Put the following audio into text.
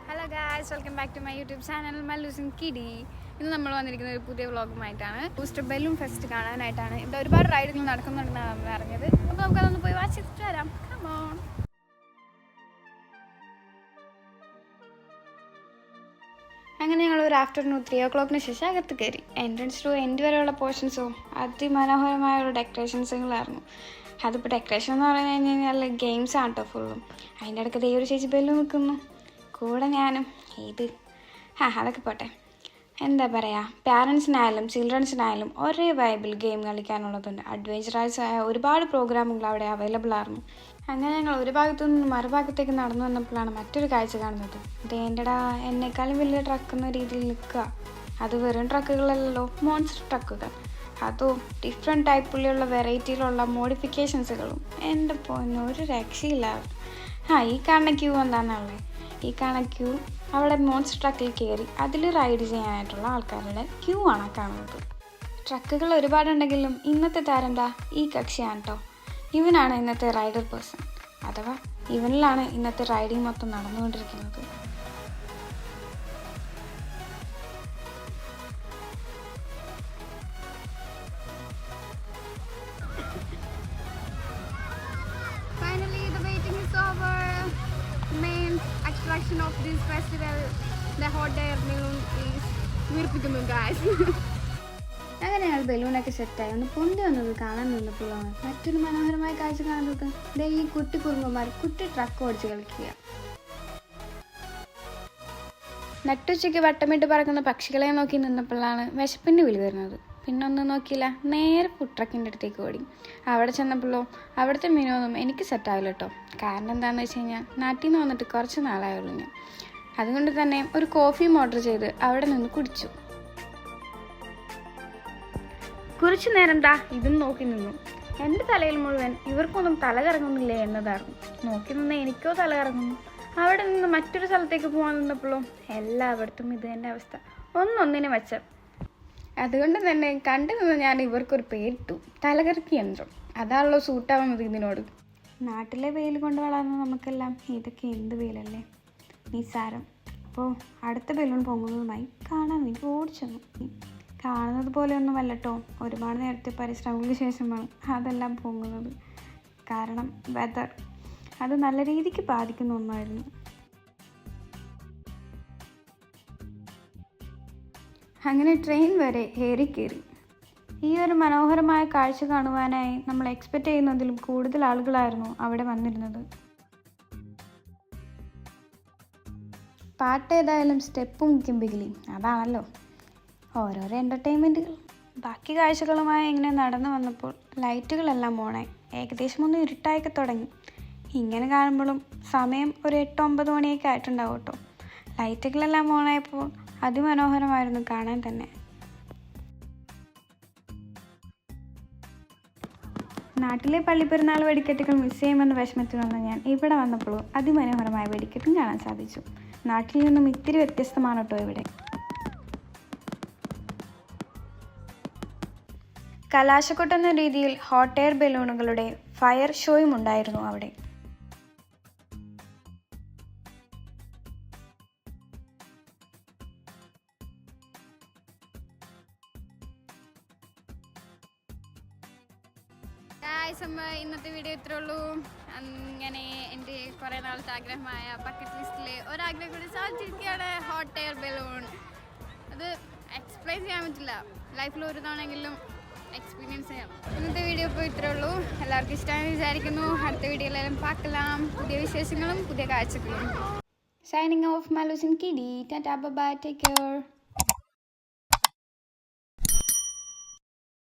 Hello guys, welcome back to my YouTube channel മല്ലൂസിൻ കിഡി. ഇന്ന് നമ്മൾ വന്നിരിക്കുന്നത് ഒരു പുതിയ വ്ളോഗുമായിട്ടാണ്. ബൂസ്റ്റർ ബലൂൺ ഫെസ്റ്റ് കാണാനായിട്ടാണ്. ഇവിടെ ഒരുപാട് റൈഡുകൾ നടക്കുന്നുണ്ടെന്നാണ് അറിഞ്ഞത്. അപ്പോൾ നമുക്കതൊന്ന് പോയി വാച്ച് ചെയ്തിട്ട് വരാം. Come on. അങ്ങനെ ഞങ്ങൾ ഒരു ആഫ്റ്റർനൂൺ 3 o'clock ശേഷം അകത്ത് കയറി. എൻട്രൻസ് ടു എൻഡ് വരെയുള്ള പോർഷൻസോ അതിമനോഹരമായ ഒരു ഡെക്കറേഷൻസുകളായിരുന്നു. അതിപ്പോൾ ഡെക്കറേഷൻ എന്ന് പറഞ്ഞു കഴിഞ്ഞാൽ ഗെയിംസ് ആണ് കേട്ടോ ഫുള്ളും. അതിൻ്റെ ഇടയ്ക്ക് ഒരു ചേച്ചി ബലൂൺ നിൽക്കുന്നു, കൂടെ ഞാനും. അതൊക്കെ പോട്ടെ. എന്താ പറയുക, പാരൻസിനായാലും ചിൽഡ്രൻസിനായാലും ഒരേ വൈബിൽ ഗെയിം കളിക്കാനുള്ളതുണ്ട്. അഡ്വഞ്ചറസ് ആയ ഒരുപാട് പ്രോഗ്രാമുകൾ അവിടെ അവൈലബിൾ ആയിരുന്നു. അങ്ങനെ ഞങ്ങൾ ഒരു ഭാഗത്തു നിന്ന് മറുഭാഗത്തേക്ക് നടന്നു വന്നപ്പോഴാണ് മറ്റൊരു കാഴ്ച കാണുന്നത്. ദേണ്ടടാ, എന്നെക്കാളും വലിയ ട്രക്ക് എന്ന രീതിയിൽ നിൽക്കുക. അത് വെറും ട്രക്കുകളല്ലല്ലോ, മോൺസ്റ്റർ ട്രക്കുകൾ. അതും ഡിഫറെൻറ്റ് ടൈപ്പിലുള്ള വെറൈറ്റിയിലുള്ള മോഡിഫിക്കേഷൻസുകളും. എൻ്റെ പോയിന്ന് ഒരു രക്ഷയില്ല. ഈ കാണുന്ന ക്യൂ എന്താണെന്നുള്ളത്, ഈ കാണുന്ന ക്യൂ അവിടെ മോൺസ്റ്റർ ട്രക്കിൽ കയറി അതിൽ റൈഡ് ചെയ്യാനായിട്ടുള്ള ആൾക്കാരുടെ ക്യൂ ആണ് കാണുന്നത്. ട്രക്കുകൾ ഒരുപാടുണ്ടെങ്കിലും ഇന്നത്തെ താരെന്താ ഈ കക്ഷിയാണ് കേട്ടോ. ഇവനാണ് ഇന്നത്തെ റൈഡർ പേഴ്സൺ, അഥവാ ഇവനിലാണ് ഇന്നത്തെ റൈഡിങ് മൊത്തം നടന്നുകൊണ്ടിരിക്കുന്നത്. Finally, the waiting is over. Main attraction of this festival, the hot air balloon is വീർപ്പിക്കുന്നു guys. അങ്ങനെ ഞങ്ങൾ ബലൂണൊക്കെ സെറ്റായി ഒന്ന് പൊന്തി വന്നത് കാണാൻ നിന്നപ്പോഴാണ് മറ്റൊരു മനോഹരമായ കാഴ്ച കാണുന്നത്. ഈ കുട്ടി കുറുമ്പന്മാർ കുട്ടി ട്രക്ക് ഓടിച്ച് കളിക്കുക. നട്ടുച്ചയ്ക്ക് വട്ടമിട്ട് പറക്കുന്ന പക്ഷികളെ നോക്കി നിന്നപ്പോഴാണ് വിശപ്പിൻ്റെ വിളി വരുന്നത്. പിന്നെ ഒന്നും നോക്കിയില്ല, നേരെ ഫുഡ് ട്രക്കിൻ്റെ അടുത്തേക്ക് ഓടി. അവിടെ ചെന്നപ്പോഴോ അവിടുത്തെ മീനൊന്നും എനിക്ക് സെറ്റാവില്ല കേട്ടോ. കാരണം എന്താണെന്ന് വെച്ച് കഴിഞ്ഞാൽ നാട്ടിൽ നിന്ന് വന്നിട്ട് കുറച്ച് നാളായുള്ളൂ ഞാൻ. അതുകൊണ്ട് തന്നെ ഒരു കോഫിയും ഓർഡർ ചെയ്ത് അവിടെ നിന്ന് കുടിച്ചു. കുറച്ചു നേരം ഇതും നോക്കി നിന്നു. എൻ്റെ തലയിൽ മുഴുവൻ ഇവർക്കൊന്നും തല കറങ്ങുന്നില്ലേ എന്നതായിരുന്നു. നോക്കി നിന്ന് എനിക്കോ തല കറങ്ങുന്നു. അവിടെ നിന്ന് മറ്റൊരു സ്ഥലത്തേക്ക് പോകാൻ നിന്നപ്പോഴും എല്ലായിടത്തും ഇത് തന്നെ അവസ്ഥ, ഒന്നൊന്നിനെ മെച്ചം. അതുകൊണ്ട് തന്നെ കണ്ടു നിന്ന് ഞാൻ ഇവർക്കൊരു പേരിട്ടു, തലകറക്കി യന്ത്രം. അതാണല്ലോ സൂട്ടാവുന്നത് ഇതിനോട്. നാട്ടിലെ വെയിൽ കൊണ്ട് വളർന്ന നമുക്കെല്ലാം ഇതൊക്കെ എന്ത് വെയിലല്ലേ, നിസ്സാരം. അപ്പോൾ അടുത്ത ബലൂൺ പൊങ്ങുന്നതുമായി കാണാൻ വേണ്ടി ഓടിച്ചെന്നു. കാണുന്നത് പോലെയൊന്നും അല്ല കേട്ടോ, ഒരുപാട് നേരത്തെ പരിശ്രമങ്ങൾക്ക് ശേഷമാണ് അതെല്ലാം പൊങ്ങുന്നത്. കാരണം വെതർ അത് നല്ല രീതിക്ക് ബാധിക്കുന്ന ഒന്നായിരുന്നു. അങ്ങനെ ട്രെയിൻ വരെ ഏറിക്കയറി. ഈ ഒരു മനോഹരമായ കാഴ്ച കാണുവാനായി നമ്മൾ എക്സ്പെക്റ്റ് ചെയ്യുന്നതിലും കൂടുതൽ ആളുകളായിരുന്നു അവിടെ വന്നിരുന്നത്. പാട്ട് ഏതായാലും സ്റ്റെപ്പും കിമ്പികിലിയും അതാണല്ലോ ഓരോരോ എൻ്റർടൈൻമെൻറ്റുകൾ. ബാക്കി കാഴ്ചകളുമായി ഇങ്ങനെ നടന്നു വന്നപ്പോൾ ലൈറ്റുകളെല്ലാം ഓണായി. ഏകദേശം ഒന്ന് ഇരുട്ടായൊക്കെ തുടങ്ങി. ഇങ്ങനെ കാണുമ്പോഴും സമയം ഒരു 8-9 മണിയൊക്കെ ആയിട്ടുണ്ടാവും കേട്ടോ. ലൈറ്റുകളെല്ലാം ഓണായപ്പോൾ അതിമനോഹരമായിരുന്നു കാണാൻ തന്നെ. നാട്ടിലെ പള്ളിപ്പെരുന്നാൾ വെടിക്കെട്ടുകൾ മിസ് ചെയ്യുമെന്ന് വിഷമത്തിൽ വന്ന ഞാൻ ഇവിടെ വന്നപ്പോഴും അതിമനോഹരമായ വെടിക്കെട്ടും കാണാൻ സാധിച്ചു. നാട്ടിൽ നിന്നും ഇത്തിരി വ്യത്യസ്തമാണ് കേട്ടോ ഇവിടെ. കലാശക്കൊട്ടെന്ന രീതിയിൽ ഹോട്ട് എയർ ബലൂണുകളുടെ ഫയർ ഷോയും ഉണ്ടായിരുന്നു അവിടെ. ഇന്നത്തെ വീഡിയോ ഇത്രേ ഉള്ളൂ. അങ്ങനെ എൻ്റെ കുറേ നാളത്തെ ആഗ്രഹമായ ബക്കറ്റ് ലിസ്റ്റിലെ ഒരാഗ്രഹം കൂടി സാധിച്ചിരിക്കുകയാണ്, ഹോട്ട് എയർ ബലൂൺ. അത് എക്സ്പ്ലെയിൻ ചെയ്യാൻ പറ്റില്ല, ലൈഫിൽ ഒരു തവണയെങ്കിലും എക്സ്പീരിയൻസ് ചെയ്യണം. ഇന്നത്തെ വീഡിയോ ഇപ്പോൾ ഇത്രേ ഉള്ളൂ. എല്ലാവർക്കും ഇഷ്ടമാണെന്ന് വിചാരിക്കുന്നു. അടുത്ത വീഡിയോയിലെല്ലാം പാക്കലാം, പുതിയ വിശേഷങ്ങളും പുതിയ കാഴ്ചകളും. സൈനിങ് ഓഫ് മല്ലൂസിൻ കിഡി. Tata, bye bye, take care.